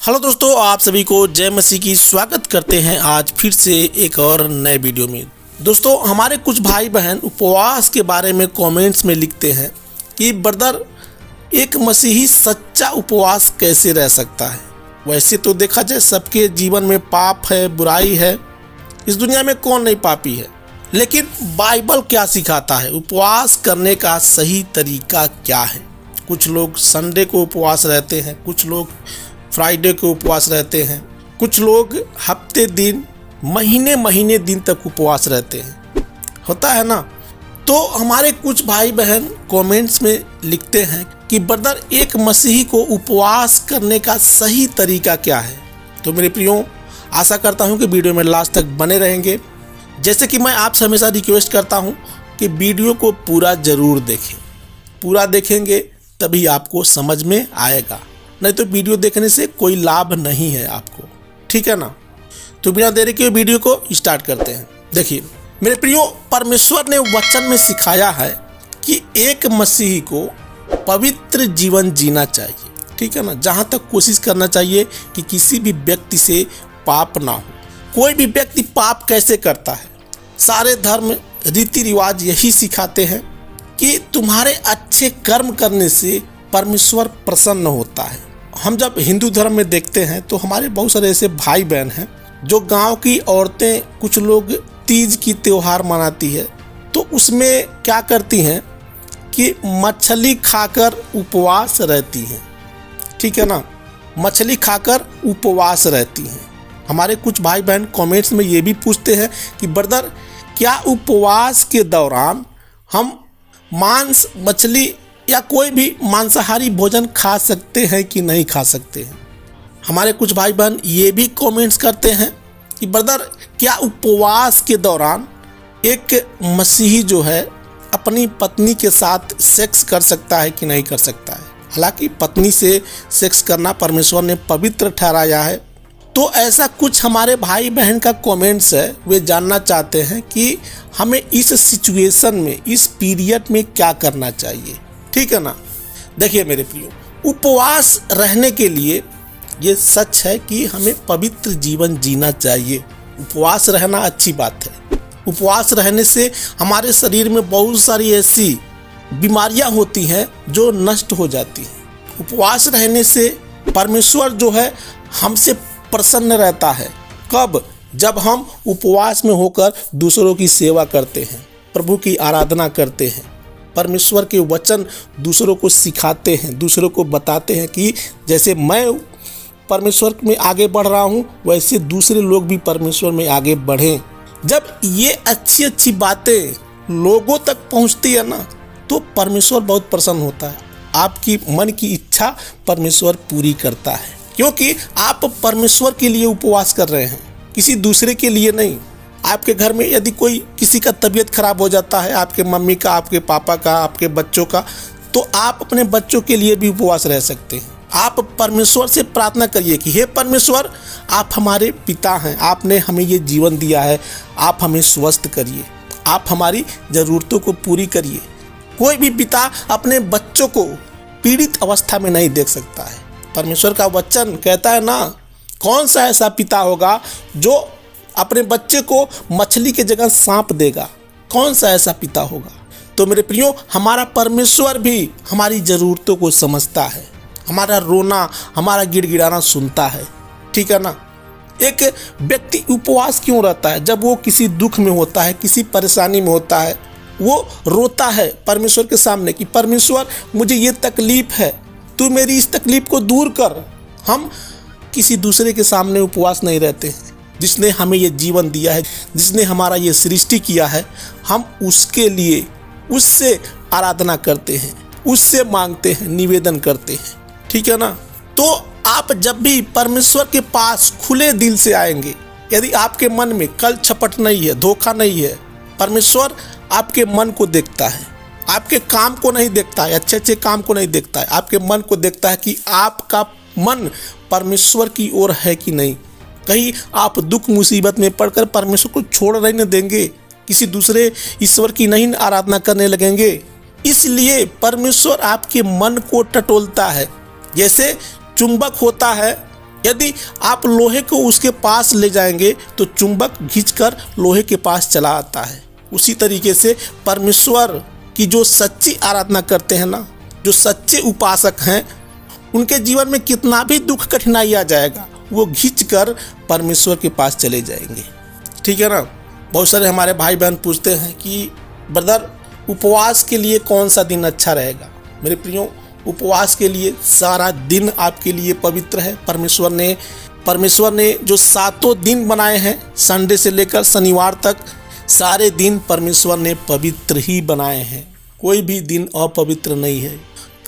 Hello दोस्तों, आप सभी को जय मसीह की स्वागत करते हैं आज फिर से एक और नए वीडियो में। दोस्तों, हमारे कुछ भाई बहन उपवास के बारे में कमेंट्स में लिखते हैं कि ब्रदर, एक मसीही सच्चा उपवास कैसे रह सकता है। वैसे तो देखा जाए सबके जीवन में पाप है, बुराई है, इस दुनिया में कौन नहीं पापी है। लेकिन बाइबल क्या सिखाता है, उपवास करने का सही तरीका क्या है। कुछ लोग संडे को उपवास रहते हैं, कुछ लोग फ्राइडे को उपवास रहते हैं, कुछ लोग हफ्ते दिन महीने दिन तक उपवास रहते हैं, होता है ना। तो हमारे कुछ भाई बहन कमेंट्स में लिखते हैं कि ब्रदर, एक मसीही को उपवास करने का सही तरीका क्या है। तो मेरे प्रियो, आशा करता हूं कि वीडियो में लास्ट तक बने रहेंगे। जैसे कि मैं आपसे हमेशा रिक्वेस्ट करता हूं कि वीडियो को पूरा ज़रूर देखें। पूरा देखेंगे तभी आपको समझ में आएगा, नहीं तो वीडियो देखने से कोई लाभ नहीं है आपको, ठीक है ना। तो बिना देरी के वीडियो को स्टार्ट करते हैं। देखिए मेरे प्रियो, परमेश्वर ने वचन में सिखाया है कि एक मसीही को पवित्र जीवन जीना चाहिए, ठीक है ना। जहाँ तक कोशिश करना चाहिए कि किसी भी व्यक्ति से पाप ना हो। कोई भी व्यक्ति पाप कैसे करता है, सारे धर्म रीति रिवाज यही सिखाते हैं कि तुम्हारे अच्छे कर्म करने से परमेश्वर प्रसन्न होता है। हम जब हिंदू धर्म में देखते हैं तो हमारे बहुत सारे ऐसे भाई बहन हैं जो गांव की औरतें, कुछ लोग तीज की त्योहार मनाती है तो उसमें क्या करती हैं कि मछली खाकर उपवास रहती हैं, ठीक है ना। मछली खाकर उपवास रहती हैं। हमारे कुछ भाई बहन कमेंट्स में ये भी पूछते हैं कि ब्रदर, क्या उपवास के दौरान हम मांस, मछली या कोई भी मांसाहारी भोजन खा सकते हैं कि नहीं खा सकते हैं। हमारे कुछ भाई बहन ये भी कमेंट्स करते हैं कि ब्रदर, क्या उपवास के दौरान एक मसीही जो है अपनी पत्नी के साथ सेक्स कर सकता है कि नहीं कर सकता है। हालांकि पत्नी से सेक्स करना परमेश्वर ने पवित्र ठहराया है। तो ऐसा कुछ हमारे भाई बहन का कमेंट्स है, वे जानना चाहते हैं कि हमें इस सिचुएशन में, इस पीरियड में क्या करना चाहिए, ठीक है ना। देखिए मेरे प्रियो, उपवास रहने के लिए ये सच है कि हमें पवित्र जीवन जीना चाहिए। उपवास रहना अच्छी बात है। उपवास रहने से हमारे शरीर में बहुत सारी ऐसी बीमारियां होती हैं जो नष्ट हो जाती हैं। उपवास रहने से परमेश्वर जो है हमसे प्रसन्न रहता है। कब? जब हम उपवास में होकर दूसरों की सेवा करते हैं, प्रभु की आराधना करते हैं, परमेश्वर के वचन दूसरों को सिखाते हैं, दूसरों को बताते हैं कि जैसे मैं परमेश्वर में आगे बढ़ रहा हूँ वैसे दूसरे लोग भी परमेश्वर में आगे बढ़ें। जब ये अच्छी अच्छी बातें लोगों तक पहुँचती है ना, तो परमेश्वर बहुत प्रसन्न होता है। आपकी मन की इच्छा परमेश्वर पूरी करता है, क्योंकि आप परमेश्वर के लिए उपवास कर रहे हैं, किसी दूसरे के लिए नहीं। आपके घर में यदि कोई किसी का तबीयत खराब हो जाता है, आपके मम्मी का, आपके पापा का, आपके बच्चों का, तो आप अपने बच्चों के लिए भी उपवास रह सकते हैं। आप परमेश्वर से प्रार्थना करिए कि हे परमेश्वर, आप हमारे पिता हैं, आपने हमें ये जीवन दिया है, आप हमें स्वस्थ करिए, आप हमारी ज़रूरतों को पूरी करिए। कोई भी पिता अपने बच्चों को पीड़ित अवस्था में नहीं देख सकता है। परमेश्वर का वचन कहता है ना, कौन सा ऐसा पिता होगा जो अपने बच्चे को मछली की जगह सांप देगा। कौन सा ऐसा पिता होगा। तो मेरे प्रियो, हमारा परमेश्वर भी हमारी ज़रूरतों को समझता है, हमारा रोना, हमारा गिड़गिड़ाना सुनता है, ठीक है ना। एक व्यक्ति उपवास क्यों रहता है? जब वो किसी दुख में होता है, किसी परेशानी में होता है, वो रोता है परमेश्वर के सामने कि परमेश्वर, मुझे ये तकलीफ़ है, तू मेरी इस तकलीफ़ को दूर कर। हम किसी दूसरे के सामने उपवास नहीं रहते हैं। जिसने हमें ये जीवन दिया है, जिसने हमारा ये सृष्टि किया है, हम उसके लिए उससे आराधना करते हैं, उससे मांगते हैं, निवेदन करते हैं, ठीक है ना। तो आप जब भी परमेश्वर के पास खुले दिल से आएंगे, यदि आपके मन में कल छपट नहीं है, धोखा नहीं है, परमेश्वर आपके मन को देखता है, आपके काम को नहीं देखता है, अच्छे अच्छे काम को नहीं देखता है, आपके मन को देखता है कि आपका मन परमेश्वर की ओर है कि नहीं। कहीं आप दुख मुसीबत में पड़कर परमेश्वर को छोड़ नहीं देंगे, किसी दूसरे ईश्वर की नहीं आराधना करने लगेंगे। इसलिए परमेश्वर आपके मन को टटोलता है। जैसे चुंबक होता है यदि आप लोहे को उसके पास ले जाएंगे तो चुंबक खींचकर लोहे के पास चला आता है। उसी तरीके से परमेश्वर की जो सच्ची आराधना करते हैं ना, जो सच्चे उपासक हैं, उनके जीवन में कितना भी दुख कठिनाई आ जाएगा, वो खींचकर परमेश्वर के पास चले जाएंगे। ठीक है ना। बहुत सारे हमारे भाई बहन पूछते हैं कि ब्रदर उपवास के लिए कौन सा दिन अच्छा रहेगा। मेरे प्रियो, उपवास के लिए सारा दिन आपके लिए पवित्र है। परमेश्वर ने जो 7 दिन बनाए हैं, संडे से लेकर शनिवार तक, सारे दिन परमेश्वर ने पवित्र ही बनाए हैं। कोई भी दिन अपवित्र नहीं है।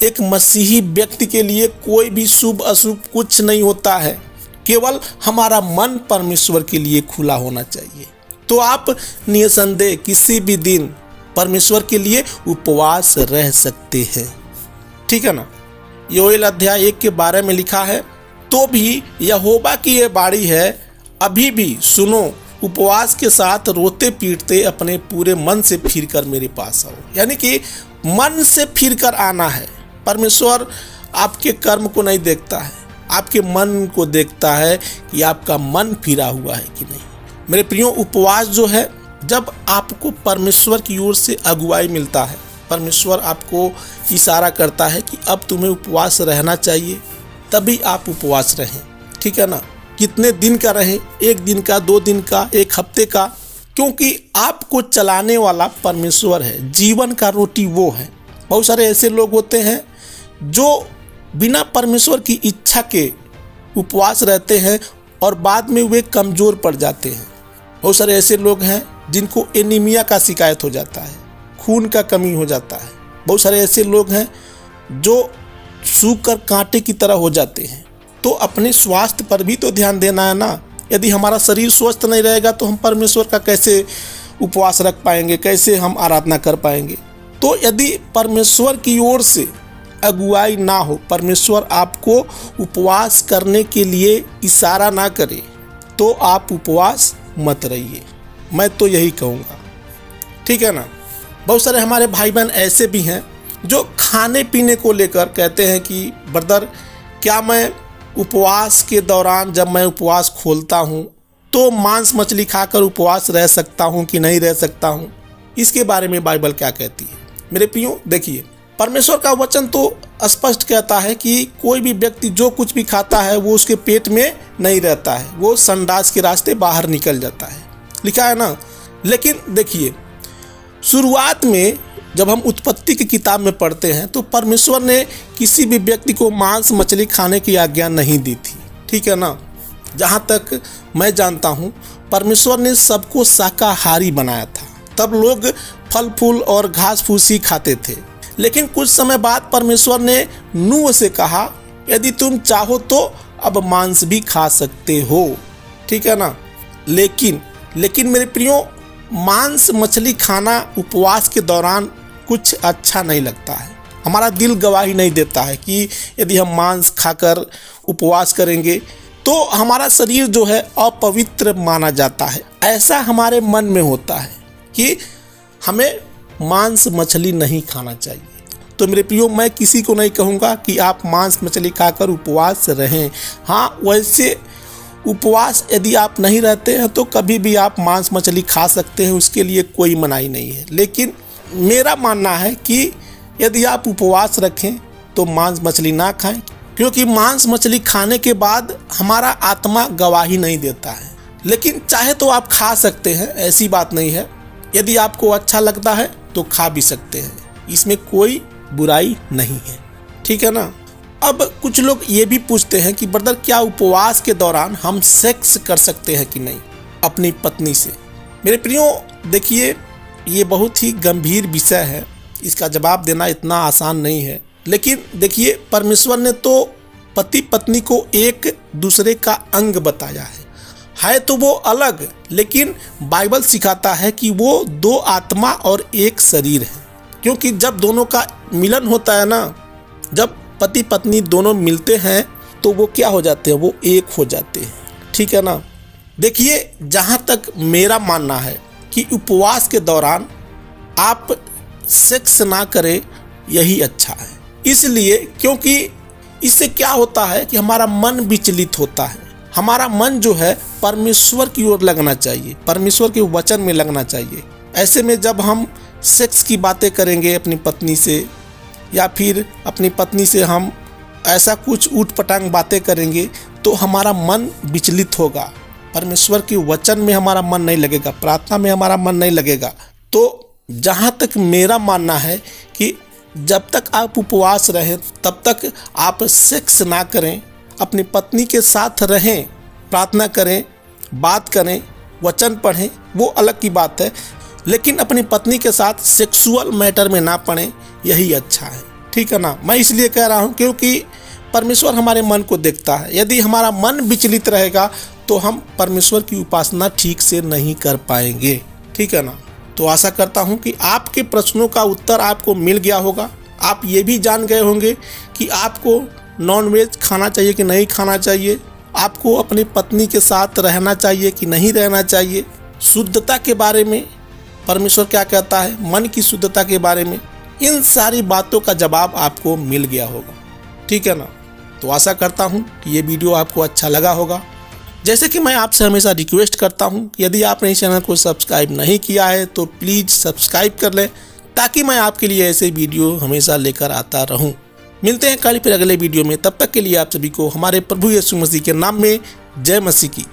एक मसीही व्यक्ति के लिए कोई भी शुभ अशुभ कुछ नहीं होता है। केवल हमारा मन परमेश्वर के लिए खुला होना चाहिए। तो आप निसंदेह किसी भी दिन परमेश्वर के लिए उपवास रह सकते हैं। ठीक है ना। योएल अध्याय 1 के बारे में लिखा है, तो भी यहोवा की ये बाणी है, अभी भी सुनो, उपवास के साथ रोते पीटते अपने पूरे मन से फिरकर मेरे पास आओ। यानी कि मन से फिरकर आना है। परमेश्वर आपके कर्म को नहीं देखता है, आपके मन को देखता है कि आपका मन फिरा हुआ है कि नहीं। मेरे प्रियो, उपवास जो है, जब आपको परमेश्वर की ओर से अगुवाई मिलता है, परमेश्वर आपको इशारा करता है कि अब तुम्हें उपवास रहना चाहिए, तभी आप उपवास रहें। ठीक है ना। कितने दिन का रहें, 1 दिन का, 2 दिन का, 1 हफ्ते का, क्योंकि आपको चलाने वाला परमेश्वर है। जीवन का रोटी वो है। बहुत सारे ऐसे लोग होते हैं जो बिना परमेश्वर की इच्छा के उपवास रहते हैं और बाद में वे कमज़ोर पड़ जाते हैं। बहुत सारे ऐसे लोग हैं जिनको एनीमिया का शिकायत हो जाता है, खून का कमी हो जाता है। बहुत सारे ऐसे लोग हैं जो सूखकर कांटे की तरह हो जाते हैं। तो अपने स्वास्थ्य पर भी तो ध्यान देना है ना। यदि हमारा शरीर स्वस्थ नहीं रहेगा तो हम परमेश्वर का कैसे उपवास रख पाएंगे, कैसे हम आराधना कर पाएंगे। तो यदि परमेश्वर की ओर से अगुवाई ना हो, परमेश्वर आपको उपवास करने के लिए इशारा ना करे, तो आप उपवास मत रहिए। मैं तो यही कहूँगा। ठीक है ना। बहुत सारे हमारे भाई बहन ऐसे भी हैं जो खाने पीने को लेकर कहते हैं कि ब्रदर, क्या मैं उपवास के दौरान, जब मैं उपवास खोलता हूँ, तो मांस मछली खाकर उपवास रह सकता हूँ कि नहीं रह सकता हूँ। इसके बारे में बाइबल क्या कहती है। मेरे प्रियो, देखिए, परमेश्वर का वचन तो स्पष्ट कहता है कि कोई भी व्यक्ति जो कुछ भी खाता है वो उसके पेट में नहीं रहता है, वो संडास के रास्ते बाहर निकल जाता है, लिखा है ना। लेकिन देखिए, शुरुआत में जब हम उत्पत्ति की किताब में पढ़ते हैं तो परमेश्वर ने किसी भी व्यक्ति को मांस मछली खाने की आज्ञा नहीं दी थी। ठीक है ना। जहाँ तक मैं जानता हूँ, परमेश्वर ने सबको शाकाहारी बनाया था। तब लोग फल फूल और घास फूस ही खाते थे। लेकिन कुछ समय बाद परमेश्वर ने नूह से कहा, यदि तुम चाहो तो अब मांस भी खा सकते हो। ठीक है ना। लेकिन मेरे प्रियो, मांस मछली खाना उपवास के दौरान कुछ अच्छा नहीं लगता है। हमारा दिल गवाही नहीं देता है कि यदि हम मांस खाकर उपवास करेंगे तो हमारा शरीर जो है अपवित्र माना जाता है। ऐसा हमारे मन में होता है कि हमें मांस मछली नहीं खाना चाहिए। तो मेरे प्रियो, मैं किसी को नहीं कहूँगा कि आप मांस मछली खाकर उपवास रहें। हाँ, वैसे उपवास यदि आप नहीं रहते हैं तो कभी भी आप मांस मछली खा सकते हैं, उसके लिए कोई मनाही नहीं है। लेकिन मेरा मानना है कि यदि आप उपवास रखें तो मांस मछली ना खाएं, क्योंकि मांस मछली खाने के बाद हमारा आत्मा गवाही नहीं देता है। लेकिन चाहे तो आप खा सकते हैं, ऐसी बात नहीं है। यदि आपको अच्छा लगता है तो खा भी सकते हैं, इसमें कोई बुराई नहीं है। ठीक है ना। अब कुछ लोग ये भी पूछते हैं कि ब्रदर, क्या उपवास के दौरान हम सेक्स कर सकते हैं कि नहीं अपनी पत्नी से। मेरे प्रियो, देखिए, ये बहुत ही गंभीर विषय है। इसका जवाब देना इतना आसान नहीं है। लेकिन देखिए, परमेश्वर ने तो पति पत्नी को एक दूसरे का अंग बताया है तो वो अलग, लेकिन बाइबल सिखाता है कि वो 2 आत्मा और 1 शरीर है। क्योंकि जब दोनों का मिलन होता है ना, जब पति पत्नी दोनों मिलते हैं तो वो क्या हो जाते हैं, वो एक हो जाते हैं। ठीक है ना। देखिए, जहाँ तक मेरा मानना है कि उपवास के दौरान आप सेक्स ना करें, यही अच्छा है। इसलिए क्योंकि इससे क्या होता है कि हमारा मन विचलित होता है। हमारा मन जो है परमेश्वर की ओर लगना चाहिए, परमेश्वर के वचन में लगना चाहिए। ऐसे में जब हम सेक्स की बातें करेंगे अपनी पत्नी से, या फिर अपनी पत्नी से हम ऐसा कुछ ऊट पटांग बातें करेंगे, तो हमारा मन विचलित होगा, परमेश्वर के वचन में हमारा मन नहीं लगेगा, प्रार्थना में हमारा मन नहीं लगेगा। तो जहाँ तक मेरा मानना है कि जब तक आप उपवास रहें तब तक आप सेक्स ना करें, अपनी पत्नी के साथ रहें, प्रार्थना करें, बात करें, वचन पढ़ें, वो अलग की बात है, लेकिन अपनी पत्नी के साथ सेक्सुअल मैटर में ना पड़ें, यही अच्छा है, ठीक है ना। मैं इसलिए कह रहा हूँ क्योंकि परमेश्वर हमारे मन को देखता है। यदि हमारा मन विचलित रहेगा तो हम परमेश्वर की उपासना ठीक से नहीं कर पाएंगे, ठीक है ना। तो आशा करता हूँ कि आपके प्रश्नों का उत्तर आपको मिल गया होगा। आप ये भी जान गए होंगे कि आपको नॉनवेज खाना चाहिए कि नहीं खाना चाहिए, आपको अपनी पत्नी के साथ रहना चाहिए कि नहीं रहना चाहिए, शुद्धता के बारे में परमेश्वर क्या कहता है, मन की शुद्धता के बारे में, इन सारी बातों का जवाब आपको मिल गया होगा, ठीक है ना। तो आशा करता हूँ कि ये वीडियो आपको अच्छा लगा होगा। जैसे कि मैं आपसे हमेशा रिक्वेस्ट करता हूँ, यदि आपने इस चैनल को सब्सक्राइब नहीं किया है तो प्लीज़ सब्सक्राइब कर लें, ताकि मैं आपके लिए ऐसे वीडियो हमेशा लेकर आता रहूँ। मिलते हैं कल फिर अगले वीडियो में, तब तक के लिए आप सभी को हमारे प्रभु यीशु मसीह के नाम में जय मसीह की।